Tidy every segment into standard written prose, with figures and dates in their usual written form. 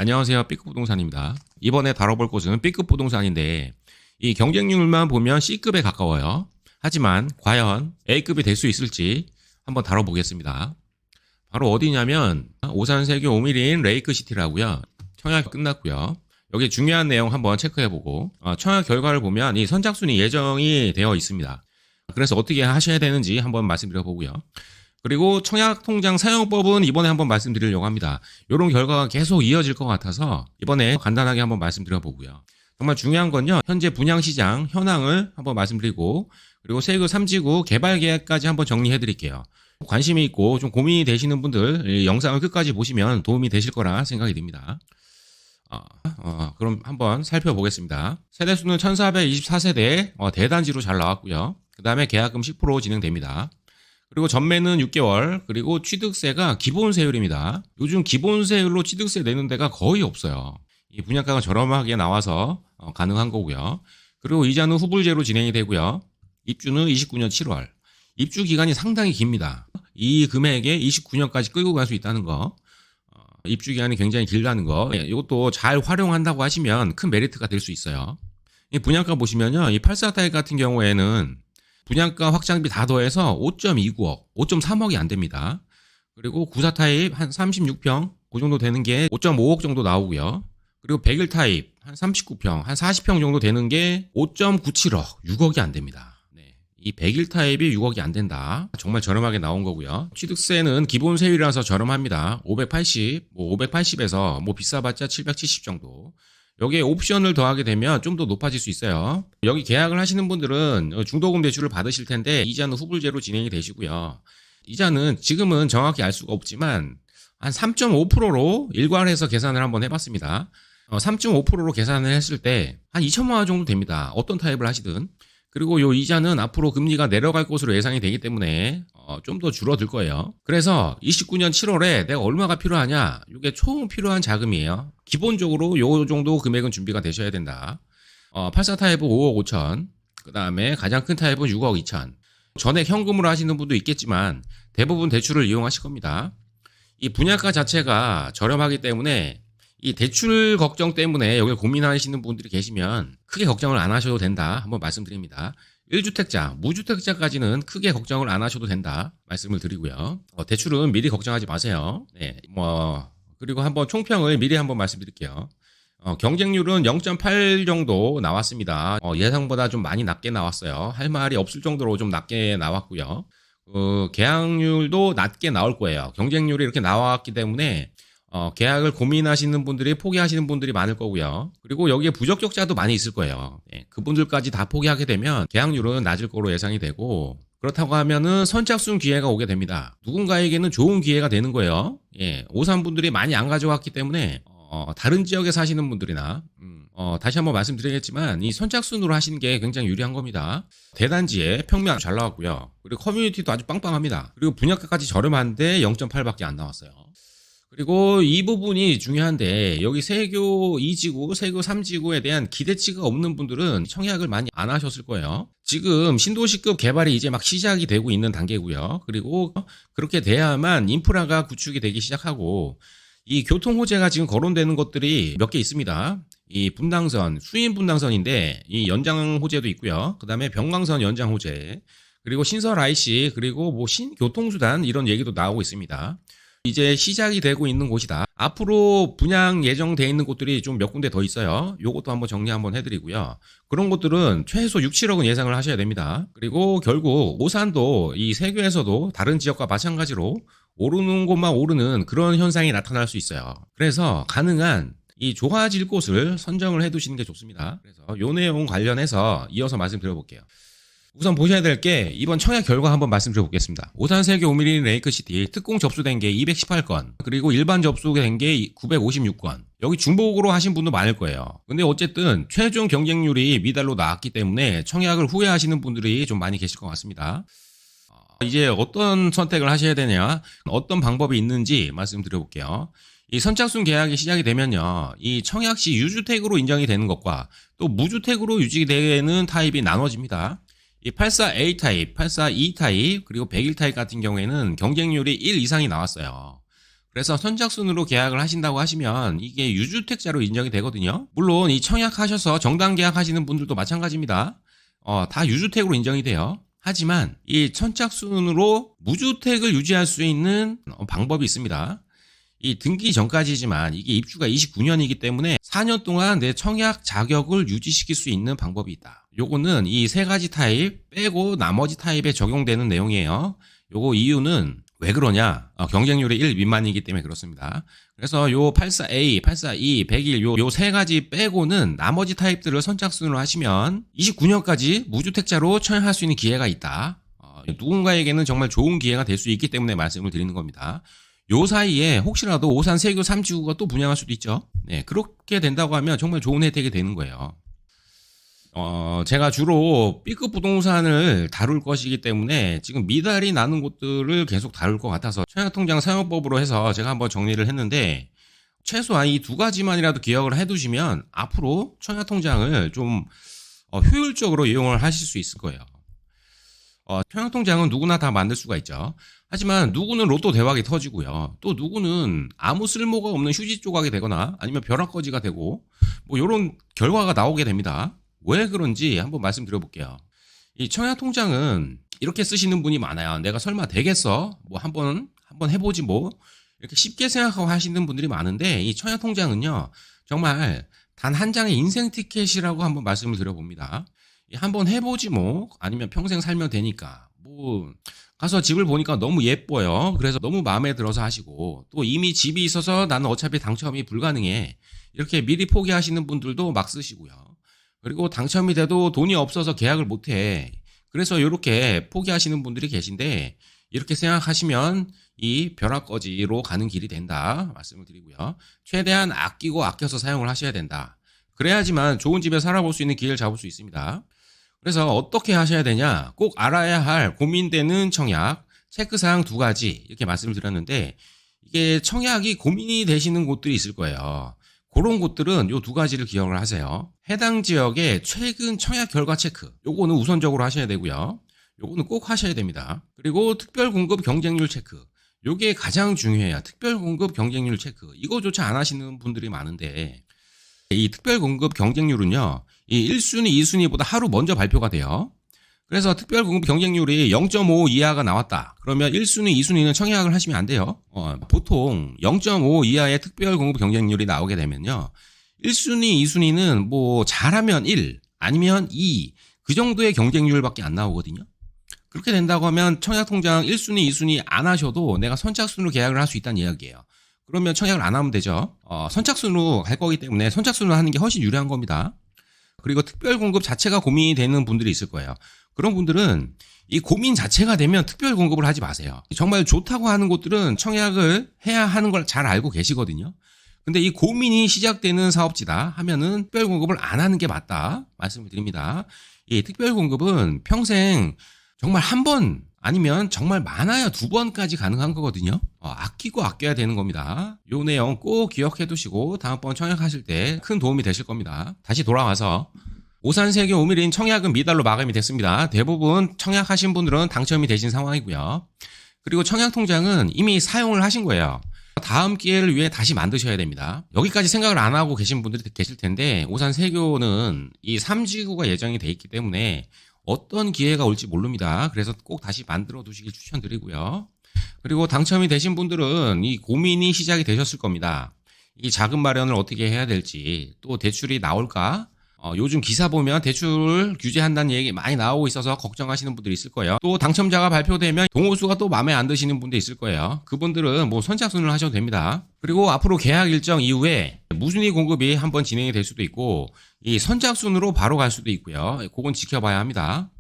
안녕하세요. B급 부동산입니다. 이번에 다뤄볼 곳은 B급 부동산인데 이 경쟁률만 보면 C급에 가까워요. 하지만 과연 A급이 될 수 있을지 한번 다뤄보겠습니다. 바로 어디냐면 오산 세교 오미린 레이크시티라고요. 청약 끝났고요. 여기 중요한 내용 한번 체크해보고 청약 결과를 보면 이 선착순이 예정이 되어 있습니다. 그래서 어떻게 하셔야 되는지 한번 말씀드려보고요. 그리고 청약통장 사용법은 이번에 한번 말씀드리려고 합니다. 이런 결과가 계속 이어질 것 같아서 이번에 간단하게 한번 말씀드려보고요. 정말 중요한 건요. 현재 분양시장 현황을 한번 말씀드리고 그리고 세교 3지구 개발계획까지 한번 정리해드릴게요. 관심이 있고 좀 고민이 되시는 분들 이 영상을 끝까지 보시면 도움이 되실 거라 생각이 듭니다. 그럼 한번 살펴보겠습니다. 세대수는 1424세대 대단지로 잘 나왔고요. 그 다음에 계약금 10% 진행됩니다. 그리고 전매는 6개월, 그리고 취득세가 기본세율입니다. 요즘 기본세율로 취득세 내는 데가 거의 없어요. 이 분양가가 저렴하게 나와서 가능한 거고요. 그리고 이자는 후불제로 진행이 되고요. 입주는 29년 7월. 입주 기간이 상당히 깁니다. 이 금액에 29년까지 끌고 갈 수 있다는 거. 입주 기간이 굉장히 길다는 거. 이것도 잘 활용한다고 하시면 큰 메리트가 될 수 있어요. 이 분양가 보시면요. 이 84타입 같은 경우에는 분양가 확장비 다 더해서 5.29억, 5.3억이 안 됩니다. 그리고 94 타입 한 36평, 그 정도 되는 게 5.5억 정도 나오고요. 그리고 101 타입 한 39평, 한 40평 정도 되는 게 5.97억, 6억이 안 됩니다. 이 101 타입이 6억이 안 된다. 정말 저렴하게 나온 거고요. 취득세는 기본 세율이라서 저렴합니다. 580, 580에서 비싸봤자 770 정도. 여기에 옵션을 더하게 되면 좀 더 높아질 수 있어요. 여기 계약을 하시는 분들은 중도금 대출을 받으실 텐데 이자는 후불제로 진행이 되시고요. 이자는 지금은 정확히 알 수가 없지만 한 3.5%로 일괄해서 계산을 한번 해봤습니다. 3.5%로 계산을 했을 때 한 2천만 원 정도 됩니다. 어떤 타입을 하시든. 그리고 요 이자는 앞으로 금리가 내려갈 것으로 예상이 되기 때문에 좀 더 줄어들 거예요. 그래서 29년 7월에 내가 얼마가 필요하냐? 이게 총 필요한 자금이에요. 기본적으로 요 정도 금액은 준비가 되셔야 된다. 84 타입은 5억 5천. 그 다음에 가장 큰 타입은 6억 2천. 전액 현금으로 하시는 분도 있겠지만 대부분 대출을 이용하실 겁니다. 이 분양가 자체가 저렴하기 때문에 이 대출 걱정 때문에 여기 고민하시는 분들이 계시면 크게 걱정을 안 하셔도 된다. 한번 말씀드립니다. 1주택자, 무주택자까지는 크게 걱정을 안 하셔도 된다. 말씀을 드리고요. 대출은 미리 걱정하지 마세요. 네, 그리고 한번 총평을 미리 한번 말씀드릴게요. 경쟁률은 0.8 정도 나왔습니다. 예상보다 좀 많이 낮게 나왔어요. 할 말이 없을 정도로 좀 낮게 나왔고요. 계약률도 낮게 나올 거예요. 경쟁률이 이렇게 나왔기 때문에 계약을 고민하시는 분들이 포기하시는 분들이 많을 거고요. 그리고 여기에 부적격자도 많이 있을 거예요. 그분들까지 다 포기하게 되면 계약률은 낮을 거로 예상이 되고 그렇다고 하면은 선착순 기회가 오게 됩니다. 누군가에게는 좋은 기회가 되는 거예요. 오산 분들이 많이 안 가져왔기 때문에 다른 지역에 사시는 분들이나 다시 한번 말씀드리겠지만 이 선착순으로 하시는 게 굉장히 유리한 겁니다. 대단지에 평면 잘 나왔고요. 그리고 커뮤니티도 아주 빵빵합니다. 그리고 분양가까지 저렴한데 0.8밖에 안 나왔어요. 그리고 이 부분이 중요한데 여기 세교 2지구, 세교 3지구에 대한 기대치가 없는 분들은 청약을 많이 안 하셨을 거예요. 지금 신도시급 개발이 이제 막 시작이 되고 있는 단계고요. 그리고 그렇게 돼야만 인프라가 구축이 되기 시작하고 이 교통 호재가 지금 거론되는 것들이 몇 개 있습니다. 이 분당선, 수인 분당선인데 이 연장 호재도 있고요. 그 다음에 병광선 연장 호재, 그리고 신설 IC, 그리고 신교통수단 이런 얘기도 나오고 있습니다. 이제 시작이 되고 있는 곳이다. 앞으로 분양 예정돼 있는 곳들이 좀 몇 군데 더 있어요. 요것도 한번 정리 한번 해드리고요. 그런 곳들은 최소 6, 7억은 예상을 하셔야 됩니다. 그리고 결국 오산도 이 세교에서도 다른 지역과 마찬가지로 오르는 곳만 오르는 그런 현상이 나타날 수 있어요. 그래서 가능한 이 좋아질 곳을 선정을 해두시는 게 좋습니다. 그래서 요 내용 관련해서 이어서 말씀드려볼게요. 우선 보셔야 될 게 이번 청약 결과 한번 말씀드려보겠습니다. 오산 세교 오미린 레이크시티 특공 접수된 게 218건, 그리고 일반 접수된 게 956건. 여기 중복으로 하신 분도 많을 거예요. 근데 어쨌든 최종 경쟁률이 미달로 나왔기 때문에 청약을 후회하시는 분들이 좀 많이 계실 것 같습니다. 이제 어떤 선택을 하셔야 되냐, 어떤 방법이 있는지 말씀드려볼게요. 이 선착순 계약이 시작이 되면요, 이 청약 시 유주택으로 인정이 되는 것과 또 무주택으로 유지되는 타입이 나눠집니다. 이 84A 타입, 84E 타입, 그리고 101 타입 같은 경우에는 경쟁률이 1 이상이 나왔어요. 그래서 선착순으로 계약을 하신다고 하시면 이게 유주택자로 인정이 되거든요. 물론 이 청약하셔서 정당 계약하시는 분들도 마찬가지입니다. 다 유주택으로 인정이 돼요. 하지만 이 선착순으로 무주택을 유지할 수 있는 방법이 있습니다. 이 등기 전까지지만 이게 입주가 29년이기 때문에 4년 동안 내 청약 자격을 유지시킬 수 있는 방법이 있다. 요거는 이 세 가지 타입 빼고 나머지 타입에 적용되는 내용이에요. 요거 이유는 왜 그러냐? 경쟁률이 1 미만이기 때문에 그렇습니다. 그래서 요 84A, 84E, 101 요 세 가지 빼고는 나머지 타입들을 선착순으로 하시면 29년까지 무주택자로 청약할 수 있는 기회가 있다. 누군가에게는 정말 좋은 기회가 될 수 있기 때문에 말씀을 드리는 겁니다. 요 사이에 혹시라도 오산 세교 3지구가 또 분양할 수도 있죠. 네, 그렇게 된다고 하면 정말 좋은 혜택이 되는 거예요. 제가 주로 B급 부동산을 다룰 것이기 때문에 지금 미달이 나는 곳들을 계속 다룰 것 같아서 청약통장 사용법으로 해서 제가 한번 정리를 했는데 최소한 이 두 가지만이라도 기억을 해두시면 앞으로 청약통장을 좀 효율적으로 이용을 하실 수 있을 거예요. 청약통장은 누구나 다 만들 수가 있죠. 하지만 누구는 로또 대박이 터지고요. 또 누구는 아무 쓸모가 없는 휴지 조각이 되거나 아니면 벼락거지가 되고 뭐 이런 결과가 나오게 됩니다. 왜 그런지 한번 말씀드려볼게요. 이 청약통장은 이렇게 쓰시는 분이 많아요. 내가 설마 되겠어? 뭐 한번 해보지 뭐 이렇게 쉽게 생각하고 하시는 분들이 많은데 이 청약통장은요 정말 단 한 장의 인생 티켓이라고 한번 말씀을 드려봅니다. 한번 해보지 뭐 아니면 평생 살면 되니까 뭐 가서 집을 보니까 너무 예뻐요. 그래서 너무 마음에 들어서 하시고 또 이미 집이 있어서 나는 어차피 당첨이 불가능해 이렇게 미리 포기하시는 분들도 막 쓰시고요. 그리고 당첨이 돼도 돈이 없어서 계약을 못해 그래서 이렇게 포기하시는 분들이 계신데 이렇게 생각하시면 이 벼락거지로 가는 길이 된다 말씀을 드리고요. 최대한 아끼고 아껴서 사용을 하셔야 된다. 그래야지만 좋은 집에 살아볼 수 있는 기회를 잡을 수 있습니다. 그래서 어떻게 하셔야 되냐? 꼭 알아야 할 고민되는 청약, 체크사항 두 가지 이렇게 말씀을 드렸는데 이게 청약이 고민이 되시는 곳들이 있을 거예요. 그런 곳들은 요 두 가지를 기억을 하세요. 해당 지역의 최근 청약 결과 체크, 요거는 우선적으로 하셔야 되고요. 요거는 꼭 하셔야 됩니다. 그리고 특별공급 경쟁률 체크, 요게 가장 중요해요. 특별공급 경쟁률 체크, 이거조차 안 하시는 분들이 많은데 이 특별공급 경쟁률은요, 이 1순위, 2순위보다 하루 먼저 발표가 돼요. 그래서 특별공급 경쟁률이 0.5 이하가 나왔다. 그러면 1순위, 2순위는 청약을 하시면 안 돼요. 보통 0.5 이하의 특별공급 경쟁률이 나오게 되면요. 1순위, 2순위는 뭐 잘하면 1, 아니면 2, 그 정도의 경쟁률밖에 안 나오거든요. 그렇게 된다고 하면 청약통장 1순위, 2순위 안 하셔도 내가 선착순으로 계약을 할 수 있다는 이야기예요. 그러면 청약을 안 하면 되죠. 선착순으로 갈 거기 때문에 선착순으로 하는 게 훨씬 유리한 겁니다. 그리고 특별공급 자체가 고민이 되는 분들이 있을 거예요. 그런 분들은 이 고민 자체가 되면 특별공급을 하지 마세요. 정말 좋다고 하는 곳들은 청약을 해야 하는 걸 잘 알고 계시거든요. 근데 이 고민이 시작되는 사업지다 하면은 특별공급을 안 하는 게 맞다 말씀을 드립니다. 이 특별공급은 평생 정말 한 번 아니면 정말 많아야 2번까지 가능한 거거든요. 아끼고 아껴야 되는 겁니다. 요 내용 꼭 기억해 두시고 다음번 청약하실 때 큰 도움이 되실 겁니다. 다시 돌아와서 오산 세교 5mm 청약은 미달로 마감이 됐습니다. 대부분 청약하신 분들은 당첨이 되신 상황이고요. 그리고 청약통장은 이미 사용을 하신 거예요. 다음 기회를 위해 다시 만드셔야 됩니다. 여기까지 생각을 안 하고 계신 분들이 계실 텐데 오산 세교는 이 3지구가 예정이 돼 있기 때문에 어떤 기회가 올지 모릅니다. 그래서 꼭 다시 만들어 두시길 추천드리고요. 그리고 당첨이 되신 분들은 이 고민이 시작이 되셨을 겁니다. 이 자금 마련을 어떻게 해야 될지, 또 대출이 나올까? 요즘 기사 보면 대출 규제한다는 얘기 많이 나오고 있어서 걱정하시는 분들이 있을 거예요. 또 당첨자가 발표되면 동호수가 또 마음에 안 드시는 분도 있을 거예요. 그분들은 뭐 선착순을 하셔도 됩니다. 그리고 앞으로 계약 일정 이후에 무순위 공급이 한번 진행이 될 수도 있고 이 선착순으로 바로 갈 수도 있고요. 그건 지켜봐야 합니다.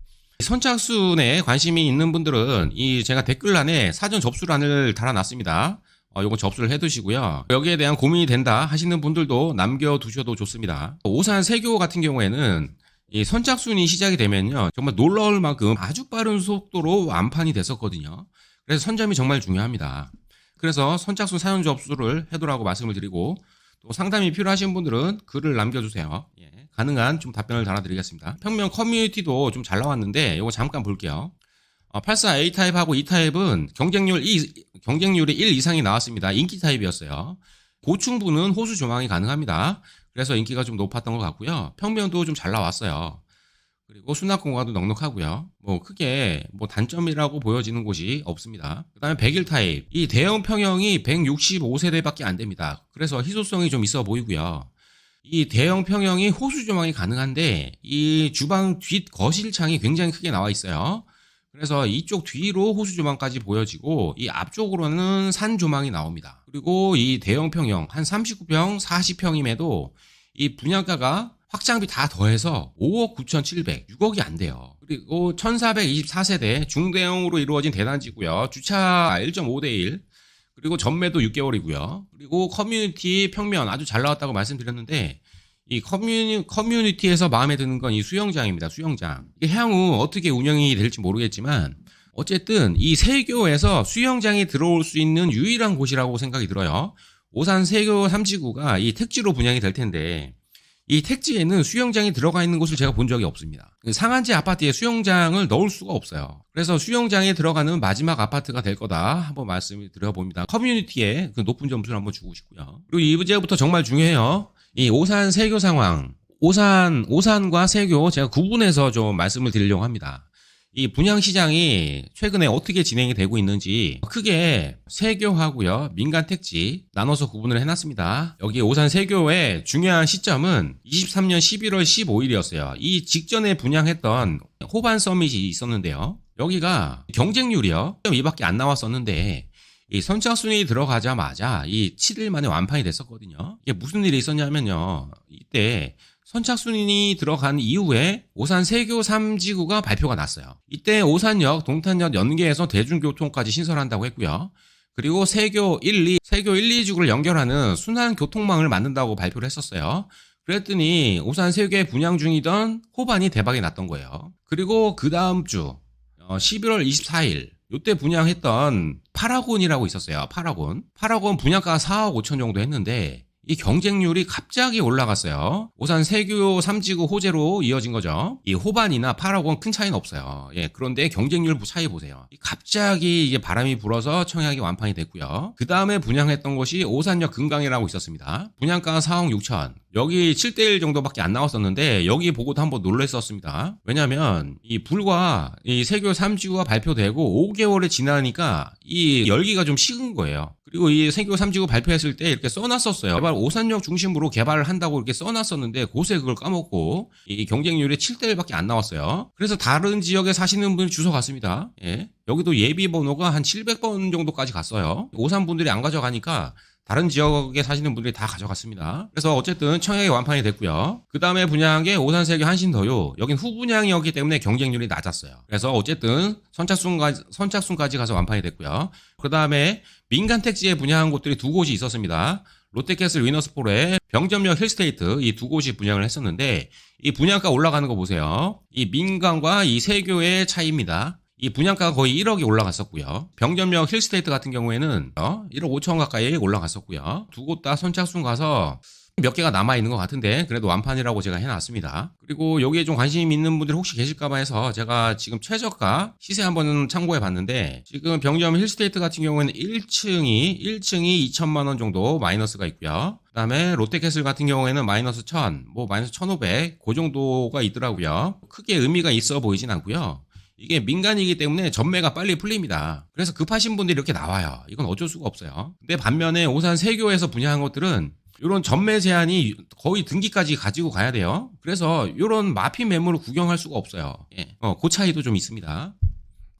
선착순에 관심이 있는 분들은 이 제가 댓글란에 사전 접수란을 달아놨습니다. 요거 접수를 해두시고요. 여기에 대한 고민이 된다 하시는 분들도 남겨두셔도 좋습니다. 오산 세교 같은 경우에는 이 선착순이 시작이 되면요. 정말 놀라울 만큼 아주 빠른 속도로 완판이 됐었거든요. 그래서 선점이 정말 중요합니다. 그래서 선착순 사전 접수를 해두라고 말씀을 드리고 또 상담이 필요하신 분들은 글을 남겨주세요. 가능한 좀 답변을 달아드리겠습니다. 평면 커뮤니티도 좀 잘 나왔는데 요거 잠깐 볼게요. 84A 타입하고 E 타입은 경쟁률이 1 이상이 나왔습니다. 인기 타입이었어요. 고충부는 호수 조망이 가능합니다. 그래서 인기가 좀 높았던 것 같고요. 평면도 좀 잘 나왔어요. 그리고 수납 공간도 넉넉하고요. 크게 단점이라고 보여지는 곳이 없습니다. 그 다음에 101 타입. 이 대형 평형이 165세대밖에 안 됩니다. 그래서 희소성이 좀 있어 보이고요. 이 대형 평형이 호수 조망이 가능한데 이 주방 뒷 거실 창이 굉장히 크게 나와 있어요. 그래서 이쪽 뒤로 호수 조망까지 보여지고 이 앞쪽으로는 산 조망이 나옵니다. 그리고 이 대형 평형 한 39평, 40평임에도 이 분양가가 확장비 다 더해서 5억 9,700, 6억이 안 돼요. 그리고 1424세대 중대형으로 이루어진 대단지고요. 주차 1.5대 1, 그리고 전매도 6개월이고요. 그리고 커뮤니티 평면 아주 잘 나왔다고 말씀드렸는데 이 커뮤니티에서 마음에 드는 건 이 수영장입니다. 수영장. 이게 향후 어떻게 운영이 될지 모르겠지만 어쨌든 이 세교에서 수영장이 들어올 수 있는 유일한 곳이라고 생각이 들어요. 오산 세교 3지구가 이 택지로 분양이 될 텐데 이 택지에는 수영장이 들어가 있는 곳을 제가 본 적이 없습니다. 상한제 아파트에 수영장을 넣을 수가 없어요. 그래서 수영장에 들어가는 마지막 아파트가 될 거다 한번 말씀을 드려봅니다. 커뮤니티에 그 높은 점수를 한번 주고 싶고요. 그리고 이제부터 정말 중요해요. 이 오산 세교 상황, 오산과 세교 제가 구분해서 좀 말씀을 드리려고 합니다. 이 분양시장이 최근에 어떻게 진행이 되고 있는지 크게 세교하고요, 민간 택지 나눠서 구분을 해놨습니다. 여기 오산 세교의 중요한 시점은 23년 11월 15일이었어요. 이 직전에 분양했던 호반 서밋이 있었는데요. 여기가 경쟁률이요 2밖에 안 나왔었는데 이 선착순이 들어가자마자 이 7일 만에 완판이 됐었거든요. 이게 무슨 일이 있었냐면요. 이때 선착순이 들어간 이후에 오산 세교 3지구가 발표가 났어요. 이때 오산역, 동탄역 연계해서 대중교통까지 신설한다고 했고요. 그리고 세교 1, 2주를 연결하는 순환 교통망을 만든다고 발표를 했었어요. 그랬더니 오산 세교에 분양 중이던 호반이 대박이 났던 거예요. 그리고 그 다음 주 11월 24일 이때 분양했던 파라곤이라고 있었어요. 파라곤 분양가가 4억 5천 정도 했는데 이 경쟁률이 갑자기 올라갔어요. 오산 세교 3지구 호재로 이어진 거죠. 이 호반이나 파라곤 큰 차이는 없어요. 그런데 경쟁률 차이 보세요. 갑자기 이게 바람이 불어서 청약이 완판이 됐고요. 그 다음에 분양했던 곳이 오산역 금강이라고 있었습니다. 분양가가 4억 6천. 여기 7대1 정도밖에 안 나왔었는데 여기 보고도 한번 놀랐었습니다. 왜냐면 이 불과 이 세교 3지구가 발표되고 5개월이 지나니까 이 열기가 좀 식은 거예요. 그리고 이 세교 3지구 발표했을 때 이렇게 써놨었어요. 개발 오산역 중심으로 개발을 한다고 이렇게 써놨었는데 곳에 그걸 까먹고 이 경쟁률이 7대1밖에 안 나왔어요. 그래서 다른 지역에 사시는 분이 주워 갔습니다. 여기도 예비 번호가 한 700번 정도까지 갔어요. 오산 분들이 안 가져가니까 다른 지역에 사시는 분들이 다 가져갔습니다. 그래서 어쨌든 청약이 완판이 됐고요. 그 다음에 분양한 게 오산 세교 한신더요. 여긴 후분양이었기 때문에 경쟁률이 낮았어요. 그래서 어쨌든 선착순까지 가서 완판이 됐고요. 그 다음에 민간 택지에 분양한 곳들이 두 곳이 있었습니다. 롯데캐슬 위너스포레, 병점역 힐스테이트 이 두 곳이 분양을 했었는데 이 분양가 올라가는 거 보세요. 이 민간과 이 세교의 차이입니다. 이 분양가가 거의 1억이 올라갔었고요. 병점역 힐스테이트 같은 경우에는 1억 5천 가까이 올라갔었고요. 두 곳 다 선착순 가서 몇 개가 남아있는 것 같은데 그래도 완판이라고 제가 해놨습니다. 그리고 여기에 좀 관심 있는 분들이 혹시 계실까봐 해서 제가 지금 최저가 시세 한번 참고해 봤는데 지금 병점 힐스테이트 같은 경우에는 1층이 2천만 원 정도 마이너스가 있고요. 그 다음에 롯데캐슬 같은 경우에는 마이너스 1000, 마이너스 1500 그 정도가 있더라고요. 크게 의미가 있어 보이진 않고요. 이게 민간이기 때문에 전매가 빨리 풀립니다. 그래서 급하신 분들이 이렇게 나와요. 이건 어쩔 수가 없어요. 근데 반면에 오산 세교에서 분양한 것들은 이런 전매 제한이 거의 등기까지 가지고 가야 돼요. 그래서 이런 마피 매물을 구경할 수가 없어요. 그 차이도 좀 있습니다.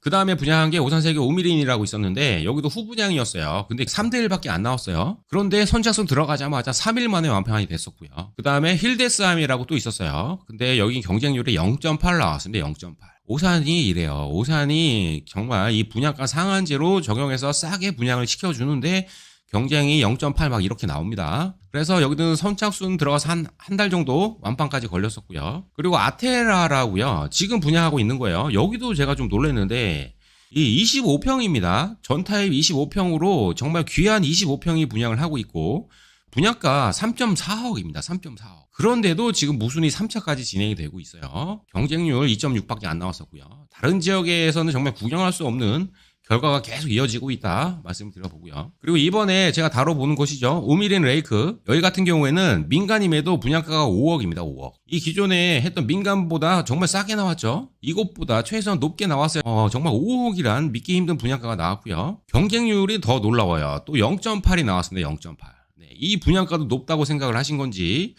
그 다음에 분양한 게 오산 세교 오미린이라고 있었는데 여기도 후분양이었어요. 근데 3대1밖에 안 나왔어요. 그런데 선착순 들어가자마자 3일 만에 완판이 됐었고요. 그 다음에 힐데스암이라고 또 있었어요. 근데 여기 경쟁률이 0.8 나왔습니다. 0.8. 오산이 이래요. 오산이 정말 이 분양가 상한제로 적용해서 싸게 분양을 시켜주는데 경쟁이 0.8 막 이렇게 나옵니다. 그래서 여기는 선착순 들어가서 한 달 정도 완판까지 걸렸었고요. 그리고 아테라라고요. 지금 분양하고 있는 거예요. 여기도 제가 좀 놀랐는데 이 25평입니다. 전타입 25평으로 정말 귀한 25평이 분양을 하고 있고 분양가 3.4억입니다. 3.4억. 그런데도 지금 무순위 3차까지 진행이 되고 있어요. 경쟁률 2.6밖에 안 나왔었고요. 다른 지역에서는 정말 구경할 수 없는 결과가 계속 이어지고 있다 말씀드려보고요. 그리고 이번에 제가 다뤄보는 곳이죠. 우미린 레이크. 여기 같은 경우에는 민간임에도 분양가가 5억입니다. 5억. 이 기존에 했던 민간보다 정말 싸게 나왔죠. 이것보다 최소한 높게 나왔어요. 정말 5억이란 믿기 힘든 분양가가 나왔고요. 경쟁률이 더 놀라워요. 또 0.8이 나왔습니다. 0.8. 네, 이 분양가도 높다고 생각을 하신 건지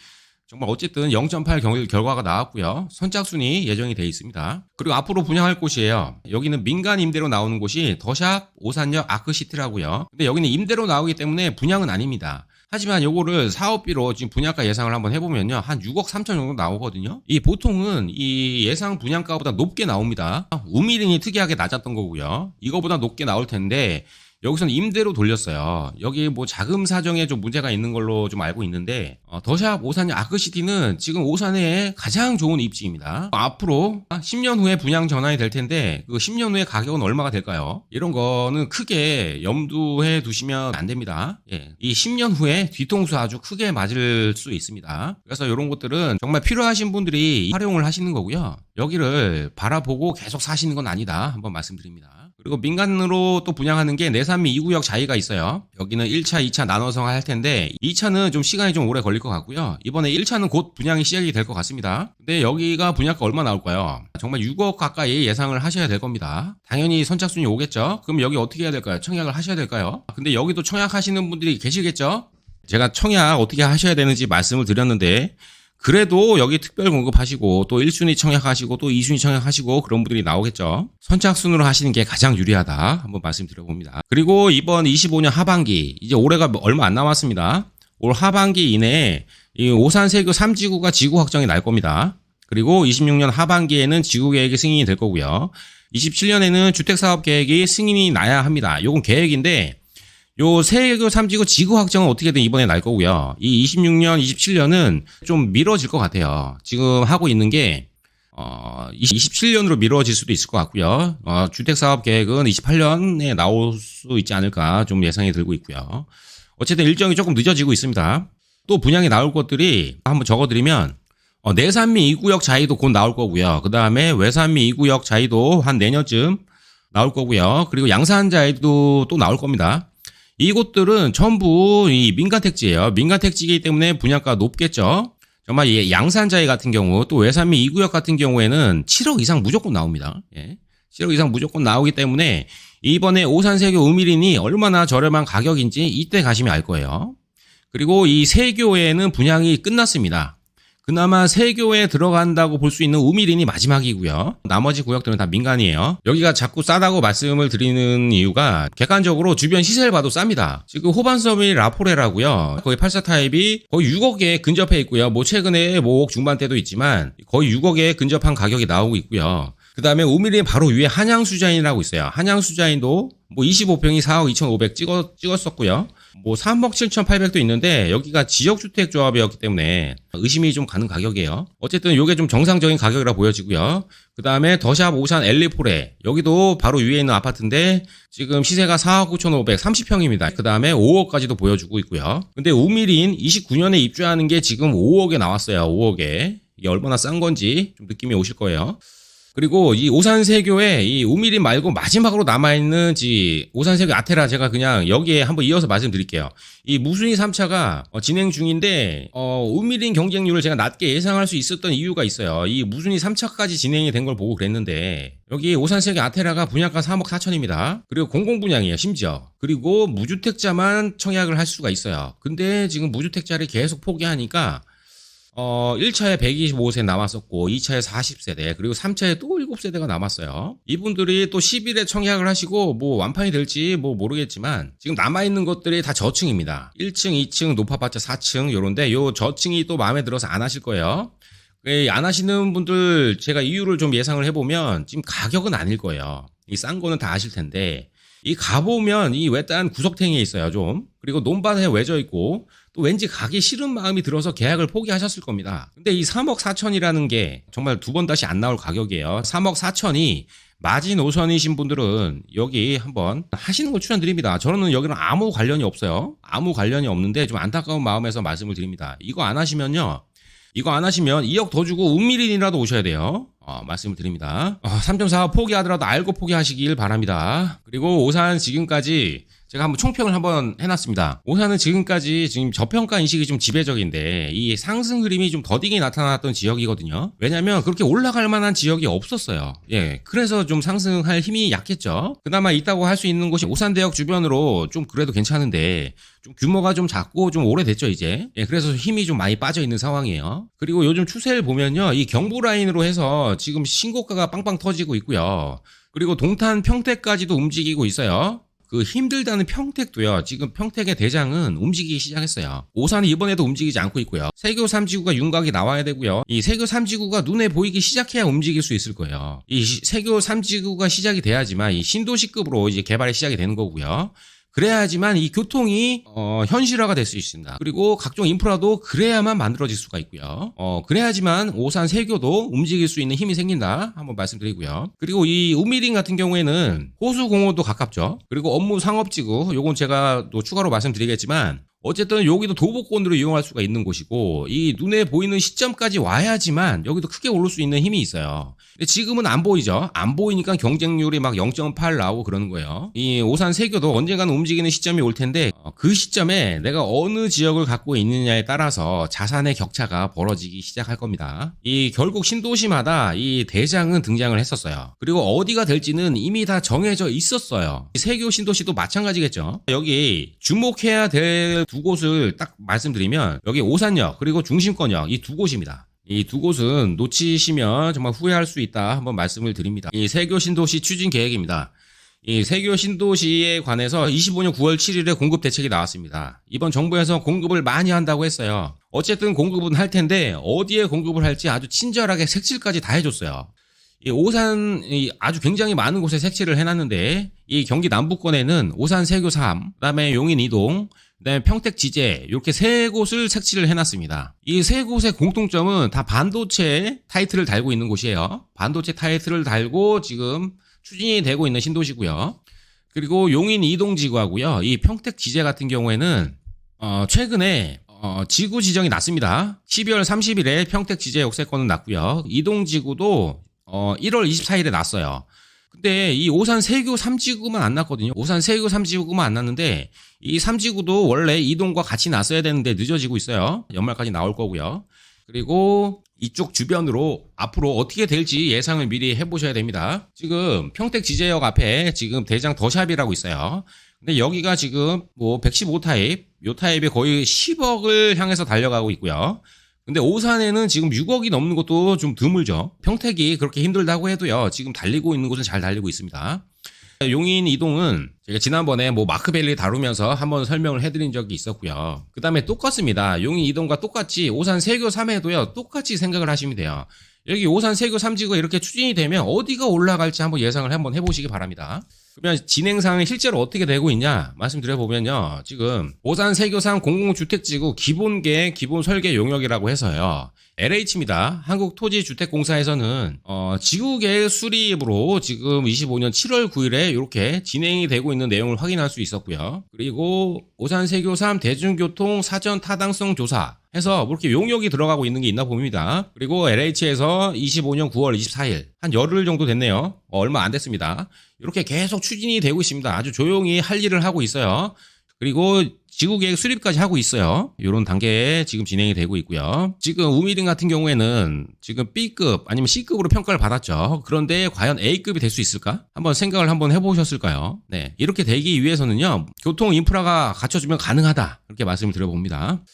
정말 어쨌든 0.8 결과가 나왔고요. 선착순이 예정이 되어 있습니다. 그리고 앞으로 분양할 곳이에요. 여기는 민간 임대로 나오는 곳이 더샵 오산역 아크시티라고요. 근데 여기는 임대로 나오기 때문에 분양은 아닙니다. 하지만 요거를 사업비로 지금 분양가 예상을 한번 해보면요. 한 6억 3천 정도 나오거든요. 이 보통은 이 예상 분양가보다 높게 나옵니다. 우미린이 특이하게 낮았던 거고요. 이거보다 높게 나올 텐데 여기서는 임대로 돌렸어요. 여기 뭐 자금 사정에 좀 문제가 있는 걸로 좀 알고 있는데 더샵 오산역 아크시티는 지금 오산의 가장 좋은 입지입니다. 앞으로 10년 후에 분양 전환이 될 텐데 그 10년 후에 가격은 얼마가 될까요? 이런 거는 크게 염두해 두시면 안 됩니다. 예, 이 10년 후에 뒤통수 아주 크게 맞을 수 있습니다. 그래서 이런 것들은 정말 필요하신 분들이 활용을 하시는 거고요. 여기를 바라보고 계속 사시는 건 아니다. 한번 말씀드립니다. 그리고 민간으로 또 분양하는 게 내산미 2구역 자이가 있어요. 여기는 1차, 2차 나눠서 할 텐데 2차는 좀 시간이 좀 오래 걸릴 것 같고요. 이번에 1차는 곧 분양이 시작이 될 것 같습니다. 근데 여기가 분양가 얼마 나올까요? 정말 6억 가까이 예상을 하셔야 될 겁니다. 당연히 선착순이 오겠죠? 그럼 여기 어떻게 해야 될까요? 청약을 하셔야 될까요? 근데 여기도 청약하시는 분들이 계시겠죠? 제가 청약 어떻게 하셔야 되는지 말씀을 드렸는데 그래도 여기 특별 공급하시고 또 1순위 청약하시고 또 2순위 청약하시고 그런 분들이 나오겠죠. 선착순으로 하시는 게 가장 유리하다 한번 말씀드려봅니다. 그리고 이번 25년 하반기 이제 올해가 얼마 안 남았습니다. 올 하반기 이내에 이 오산세교 3지구가 지구 확정이 날 겁니다. 그리고 26년 하반기에는 지구계획이 승인이 될 거고요. 27년에는 주택사업계획이 승인이 나야 합니다. 요건 계획인데 요 세교 3지구 지구 확정은 어떻게든 이번에 날 거고요. 이 26년, 27년은 좀 미뤄질 것 같아요. 지금 하고 있는 게 27년으로 미뤄질 수도 있을 것 같고요. 주택사업 계획은 28년에 나올 수 있지 않을까 좀 예상이 들고 있고요. 어쨌든 일정이 조금 늦어지고 있습니다. 또 분양이 나올 것들이 한번 적어드리면 내산미 2구역 자이도 곧 나올 거고요. 그 다음에 외산미 2구역 자이도 한 내년쯤 나올 거고요. 그리고 양산 자이도 또 나올 겁니다. 이곳들은 전부 이 민간택지예요. 민간택지이기 때문에 분양가 높겠죠. 정말 이 양산자이 같은 경우 또 외산미 2구역 같은 경우에는 7억 이상 무조건 나옵니다. 예. 7억 이상 무조건 나오기 때문에 이번에 오산세교 우미린이 얼마나 저렴한 가격인지 이때 가시면 알 거예요. 그리고 이 세교에는 분양이 끝났습니다. 그나마 세교에 들어간다고 볼 수 있는 우미린이 마지막이고요. 나머지 구역들은 다 민간이에요. 여기가 자꾸 싸다고 말씀을 드리는 이유가 객관적으로 주변 시세를 봐도 쌉니다. 지금 호반섬이 라포레라고요. 거의 84 타입이 거의 6억에 근접해 있고요. 뭐 최근에 뭐 5억 중반대도 있지만 거의 6억에 근접한 가격이 나오고 있고요. 그 다음에 우미린 바로 위에 한양수자인이라고 있어요. 한양수자인도 뭐 25평이 4억 2,500 찍었었고요. 뭐 3억 7,800도 있는데 여기가 지역주택 조합이었기 때문에 의심이 좀 가는 가격이에요. 어쨌든 이게 좀 정상적인 가격이라 보여지고요. 그 다음에 더샵 오산 엘리포레 여기도 바로 위에 있는 아파트인데 지금 시세가 4억 9,500 30평입니다. 그 다음에 5억까지도 보여주고 있고요. 근데 우미린 29년에 입주하는 게 지금 5억에 나왔어요. 5억에. 이게 얼마나 싼 건지 좀 느낌이 오실 거예요. 그리고 이 오산세교에 이 우미린 말고 마지막으로 남아있는 오산세교 아테라 제가 그냥 여기에 한번 이어서 말씀드릴게요. 이 무순위 3차가 진행 중인데 우미린 경쟁률을 제가 낮게 예상할 수 있었던 이유가 있어요. 이 무순위 3차까지 진행이 된 걸 보고 그랬는데 여기 오산세교 아테라가 분양가 3억 4천입니다. 그리고 공공분양이에요. 심지어. 그리고 무주택자만 청약을 할 수가 있어요. 근데 지금 무주택자를 계속 포기하니까 1차에 125세 남았었고 2차에 40세대 그리고 3차에 또 7세대가 남았어요. 이분들이 또 10일에 청약을 하시고 뭐 완판이 될지 뭐 모르겠지만 지금 남아있는 것들이 다 저층입니다. 1층, 2층, 높아봤자 4층 요런데 요 저층이 또 마음에 들어서 안 하실 거예요. 안 하시는 분들 제가 이유를 좀 예상을 해보면 지금 가격은 아닐 거예요. 이 싼 거는 다 아실 텐데 이 가보면 이 외딴 구석탱이에 있어요 좀. 그리고 논밭에 외져 있고 또 왠지 가기 싫은 마음이 들어서 계약을 포기하셨을 겁니다. 근데 이 3억 4천이라는 게 정말 두 번 다시 안 나올 가격이에요. 3억 4천이 마지노선이신 분들은 여기 한번 하시는 걸 추천드립니다. 저는 여기는 아무 관련이 없어요. 아무 관련이 없는데 좀 안타까운 마음에서 말씀을 드립니다. 이거 안 하시면 2억 더 주고 운밀인이라도 오셔야 돼요. 말씀을 드립니다. 3.4 포기하더라도 알고 포기하시길 바랍니다. 그리고 오산 지금까지 제가 한번 총평을 한번 해놨습니다. 오산은 지금까지 지금 저평가 인식이 좀 지배적인데 이 상승 흐름이 좀 더디게 나타났던 지역이거든요. 왜냐면 그렇게 올라갈 만한 지역이 없었어요. 예, 그래서 좀 상승할 힘이 약했죠. 그나마 있다고 할 수 있는 곳이 오산대역 주변으로 좀 그래도 괜찮은데 좀 규모가 좀 작고 좀 오래됐죠 이제. 예, 그래서 힘이 좀 많이 빠져 있는 상황이에요. 그리고 요즘 추세를 보면요, 이 경부 라인으로 해서 지금 신고가가 빵빵 터지고 있고요. 그리고 동탄 평택까지도 움직이고 있어요. 그 힘들다는 평택도요. 지금 평택의 대장은 움직이기 시작했어요. 오산이 이번에도 움직이지 않고 있고요. 세교 3지구가 윤곽이 나와야 되고요. 이 세교 3지구가 눈에 보이기 시작해야 움직일 수 있을 거예요. 이 세교 3지구가 시작이 돼야지만 이 신도시급으로 이제 개발이 시작이 되는 거고요. 그래야지만 이 교통이 현실화가 될 수 있습니다. 그리고 각종 인프라도 그래야만 만들어질 수가 있고요. 그래야지만 오산 세교도 움직일 수 있는 힘이 생긴다 한번 말씀드리고요. 그리고 이 우미린 같은 경우에는 호수공원도 가깝죠. 그리고 업무 상업지구, 요건 제가 또 추가로 말씀드리겠지만 어쨌든 여기도 도보권으로 이용할 수가 있는 곳이고 이 눈에 보이는 시점까지 와야지만 여기도 크게 오를 수 있는 힘이 있어요. 근데 지금은 안 보이죠. 안 보이니까 경쟁률이 막 0.8 나오고 그러는 거예요. 이 오산 세교도 언젠가는 움직이는 시점이 올 텐데 그 시점에 내가 어느 지역을 갖고 있느냐에 따라서 자산의 격차가 벌어지기 시작할 겁니다. 이 결국 신도시마다 이 대장은 등장을 했었어요. 그리고 어디가 될지는 이미 다 정해져 있었어요. 세교 신도시도 마찬가지겠죠. 여기 주목해야 될 두 곳을 딱 말씀드리면 여기 오산역 그리고 중심권역 이 두 곳입니다. 이 두 곳은 놓치시면 정말 후회할 수 있다 한번 말씀을 드립니다. 이 세교 신도시 추진 계획입니다. 이 세교 신도시에 관해서 25년 9월 7일에 공급 대책이 나왔습니다. 이번 정부에서 공급을 많이 한다고 했어요. 어쨌든 공급은 할 텐데 어디에 공급을 할지 아주 친절하게 색칠까지 다 해줬어요. 이 오산 아주 굉장히 많은 곳에 색칠을 해놨는데 이 경기 남부권에는 오산 세교 3, 그다음에 용인 이동, 그다음에 평택 지제 이렇게 세 곳을 색칠을 해놨습니다. 이 세 곳의 공통점은 다 반도체 타이틀을 달고 있는 곳이에요. 반도체 타이틀을 달고 지금 추진이 되고 있는 신도시고요. 그리고 용인 이동지구하고요. 이 평택 지제 같은 경우에는 최근에 지구 지정이 났습니다. 12월 30일에 평택 지제 역세권은 났고요. 이동지구도 1월 24일에 났어요. 근데 이 오산 세교 3지구만 안 났거든요. 오산 세교 3지구만 안 났는데 이 3지구도 원래 이동과 같이 났어야 되는데 늦어지고 있어요. 연말까지 나올 거고요. 그리고 이쪽 주변으로 앞으로 어떻게 될지 예상을 미리 해보셔야 됩니다. 지금 평택 지제역 앞에 지금 대장 더샵이라고 있어요. 근데 여기가 지금 뭐 115타입, 요 타입에 거의 10억을 향해서 달려가고 있고요. 근데 오산에는 지금 6억이 넘는 것도 좀 드물죠. 평택이 그렇게 힘들다고 해도요. 지금 달리고 있는 곳은 잘 달리고 있습니다. 용인 이동은 제가 지난번에 뭐 마크밸리 다루면서 한번 설명을 해드린 적이 있었고요. 그 다음에 똑같습니다. 용인 이동과 똑같이 오산 세교 3에도요. 똑같이 생각을 하시면 돼요. 여기 오산 세교 3지구가 이렇게 추진이 되면 어디가 올라갈지 한번 예상을 한번 해보시기 바랍니다. 그러면 진행상이 실제로 어떻게 되고 있냐 말씀드려보면요. 지금 오산 세교 3 공공주택지구 기본계획 기본 설계 용역이라고 해서요. LH입니다. 한국토지주택공사에서는 지구계획 수립으로 지금 25년 7월 9일에 이렇게 진행이 되고 있는 내용을 확인할 수 있었고요. 그리고 오산 세교 3 대중교통 사전 타당성 조사 해서 뭐 이렇게 용역이 들어가고 있는 게 있나 봅니다. 그리고 LH에서 25년 9월 24일 한 열흘 정도 됐네요. 얼마 안 됐습니다. 이렇게 계속 추진이 되고 있습니다. 아주 조용히 할 일을 하고 있어요. 그리고 지구계획 수립까지 하고 있어요. 이런 단계에 지금 진행이 되고 있고요. 지금 우미린 같은 경우에는 지금 B급 아니면 C급으로 평가를 받았죠. 그런데 과연 A급이 될 수 있을까? 한번 생각을 한번 해보셨을까요? 네, 이렇게 되기 위해서는요. 교통 인프라가 갖춰지면 가능하다. 이렇게 말씀을 드려봅니다.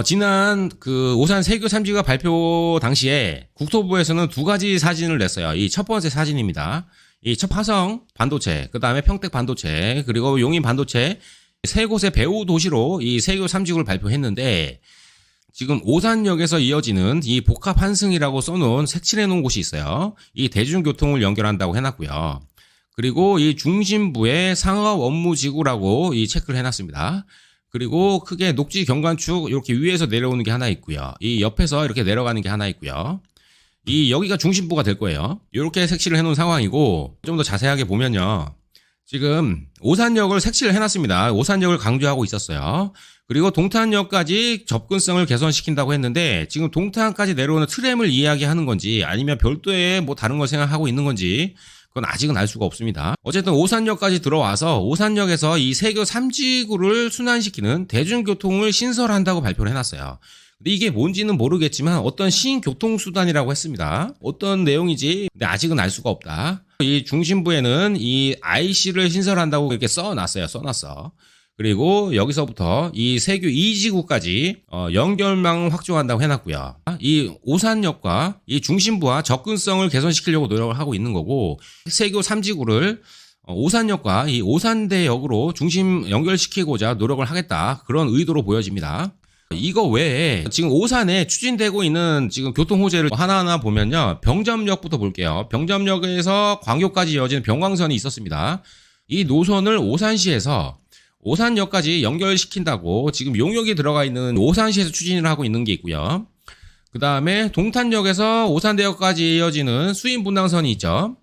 지난 그 오산 세교 3지구가 발표 당시에 국토부에서는 두 가지 사진을 냈어요. 이 첫 번째 사진입니다. 이 첫 화성 반도체, 그 다음에 평택 반도체, 그리고 용인 반도체 세 곳의 배후 도시로 이 세교 3지구를 발표했는데 지금 오산역에서 이어지는 이 복합 환승이라고 써놓은 색칠해 놓은 곳이 있어요. 이 대중교통을 연결한다고 해놨고요. 그리고 이 중심부에 상업 업무지구라고 이 체크를 해놨습니다. 그리고 크게 녹지 경관축 이렇게 위에서 내려오는 게 하나 있고요. 이 옆에서 이렇게 내려가는 게 하나 있고요. 이 여기가 중심부가 될 거예요. 이렇게 색칠을 해놓은 상황이고 좀 더 자세하게 보면요. 지금 오산역을 색칠을 해놨습니다. 오산역을 강조하고 있었어요. 그리고 동탄역까지 접근성을 개선시킨다고 했는데 지금 동탄까지 내려오는 트램을 이야기하는 건지 아니면 별도의 뭐 다른 걸 생각하고 있는 건지 그건 아직은 알 수가 없습니다. 어쨌든 오산역까지 들어와서 오산역에서 이 세교 3지구를 순환시키는 대중교통을 신설한다고 발표를 해놨어요. 근데 이게 뭔지는 모르겠지만 어떤 신교통수단이라고 했습니다. 어떤 내용이지 근데 아직은 알 수가 없다. 이 중심부에는 이 IC를 신설한다고 이렇게 써놨어요. 써놨어. 그리고 여기서부터 이 세교 2지구까지 연결망 확충한다고 해놨고요. 이 오산역과 이 중심부와 접근성을 개선시키려고 노력을 하고 있는 거고 세교 3지구를 오산역과 이 오산대역으로 중심 연결시키고자 노력을 하겠다. 그런 의도로 보여집니다. 이거 외에 지금 오산에 추진되고 있는 지금 교통 호재를 하나하나 보면요. 병점역부터 볼게요. 병점역에서 광교까지 이어지는 병광선이 있었습니다. 이 노선을 오산시에서 오산역까지 연결시킨다고 지금 용역이 들어가 있는 오산시에서 추진을 하고 있는 게 있고요. 그 다음에 동탄역에서 오산대역까지 이어지는 수인분당선이 있죠.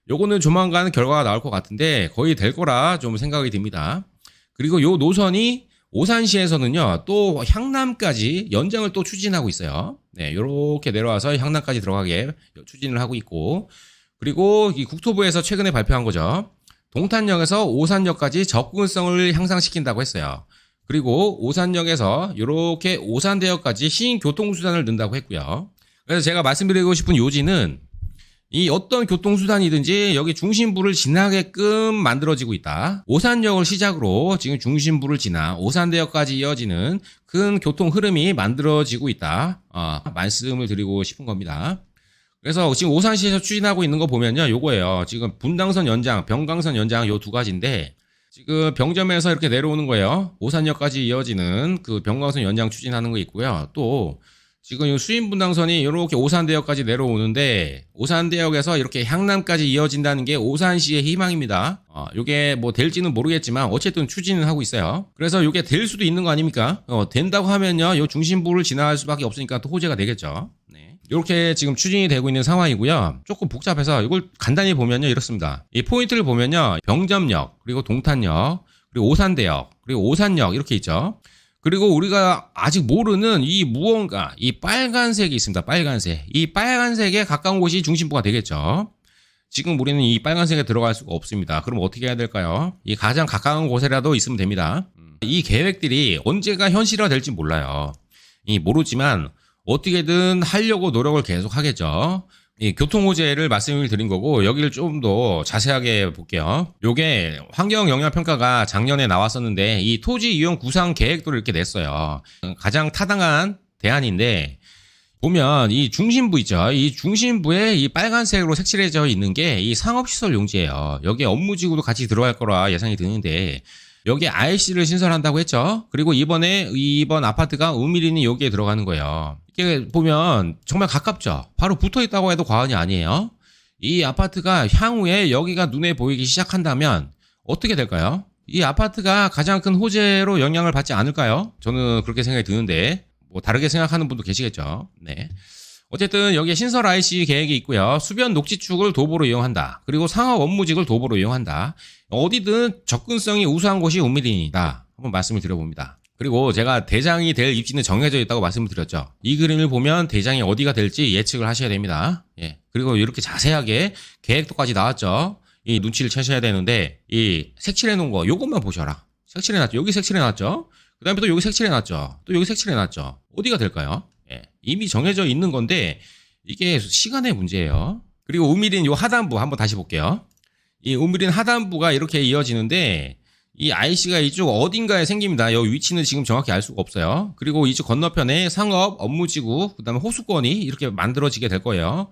요거는 조만간 결과가 나올 것 같은데 거의 될 거라 좀 생각이 듭니다. 그리고 요 노선이 오산시에서는요, 또 향남까지 연장을 또 추진하고 있어요. 네, 요렇게 내려와서 향남까지 들어가게 추진을 하고 있고, 그리고 이 국토부에서 최근에 발표한 거죠. 동탄역에서 오산역까지 접근성을 향상시킨다고 했어요. 그리고 오산역에서 요렇게 오산대역까지 신교통수단을 넣는다고 했고요. 그래서 제가 말씀드리고 싶은 요지는 이 어떤 교통수단이든지 여기 중심부를 지나게끔 만들어지고 있다. 오산역을 시작으로 지금 중심부를 지나 오산대역까지 이어지는 큰 교통 흐름이 만들어지고 있다. 말씀을 드리고 싶은 겁니다. 그래서 지금 오산시에서 추진하고 있는 거 보면요. 요거예요. 지금 분당선 연장, 병강선 연장 요 두 가지인데 지금 병점에서 이렇게 내려오는 거예요. 오산역까지 이어지는 그 병강선 연장 추진하는 거 있고요. 또 지금 이 수인분당선이 이렇게 오산대역까지 내려오는데 오산대역에서 이렇게 향남까지 이어진다는 게 오산시의 희망입니다. 요게 뭐 될지는 모르겠지만 어쨌든 추진은 하고 있어요. 그래서 요게 될 수도 있는 거 아닙니까? 된다고 하면요, 요 중심부를 지나갈 수밖에 없으니까 또 호재가 되겠죠. 네. 이렇게 지금 추진이 되고 있는 상황이고요. 조금 복잡해서 이걸 간단히 보면요 이렇습니다. 이 포인트를 보면요, 병점역, 그리고 동탄역, 그리고 오산대역, 그리고 오산역 이렇게 있죠. 그리고 우리가 아직 모르는 이 무언가, 이 빨간색이 있습니다. 빨간색. 이 빨간색에 가까운 곳이 중심부가 되겠죠. 지금 우리는 이 빨간색에 들어갈 수가 없습니다. 그럼 어떻게 해야 될까요? 이 가장 가까운 곳에라도 있으면 됩니다. 이 계획들이 언제가 현실화될지 몰라요. 모르지만 어떻게든 하려고 노력을 계속 하겠죠. 이 교통호재를 말씀을 드린 거고 여기를 좀 더 자세하게 볼게요. 요게 환경영향평가가 작년에 나왔었는데 이 토지 이용 구상 계획도를 이렇게 냈어요. 가장 타당한 대안인데 보면 이 중심부 있죠. 이 중심부에 이 빨간색으로 색칠해져 있는 게 이 상업시설 용지예요. 여기에 업무지구도 같이 들어갈 거라 예상이 드는데 여기에 IC를 신설한다고 했죠. 그리고 이번 아파트가 우미린이 여기에 들어가는 거예요. 이게 보면 정말 가깝죠. 바로 붙어 있다고 해도 과언이 아니에요. 이 아파트가 향후에 여기가 눈에 보이기 시작한다면 어떻게 될까요? 이 아파트가 가장 큰 호재로 영향을 받지 않을까요? 저는 그렇게 생각이 드는데 뭐 다르게 생각하는 분도 계시겠죠. 네. 어쨌든 여기에 신설 IC 계획이 있고요. 수변 녹지축을 도보로 이용한다. 그리고 상업 업무직을 도보로 이용한다. 어디든 접근성이 우수한 곳이 우미린이다. 한번 말씀을 드려봅니다. 그리고 제가 대장이 될 입지는 정해져 있다고 말씀을 드렸죠. 이 그림을 보면 대장이 어디가 될지 예측을 하셔야 됩니다. 예. 그리고 이렇게 자세하게 계획도까지 나왔죠. 이 눈치를 채셔야 되는데 이 색칠해 놓은 거 요것만 보셔라. 색칠해 놨죠. 여기 색칠해 놨죠. 그 다음에 또 여기 색칠해 놨죠. 또 여기 색칠해 놨죠. 어디가 될까요? 예. 이미 정해져 있는 건데 이게 시간의 문제예요. 그리고 우미린 요 하단부 한번 다시 볼게요. 이 우미린 하단부가 이렇게 이어지는데 이 IC가 이쪽 어딘가에 생깁니다. 이 위치는 지금 정확히 알 수가 없어요. 그리고 이쪽 건너편에 상업, 업무지구, 그 다음에 호수권이 이렇게 만들어지게 될 거예요.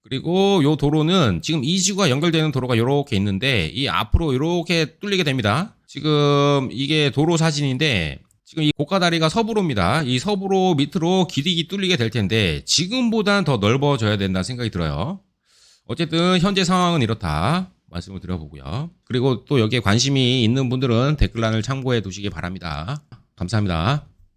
그리고 요 도로는 지금 이 지구가 연결되는 도로가 이렇게 있는데 이 앞으로 이렇게 뚫리게 됩니다. 지금 이게 도로 사진인데 지금 이 고가다리가 서부로입니다. 이 서부로 밑으로 길이 뚫리게 될 텐데 지금보다는 더 넓어져야 된다는 생각이 들어요. 어쨌든 현재 상황은 이렇다. 말씀을 드려보고요. 그리고 또 여기에 관심이 있는 분들은 댓글란을 참고해 두시기 바랍니다. 감사합니다.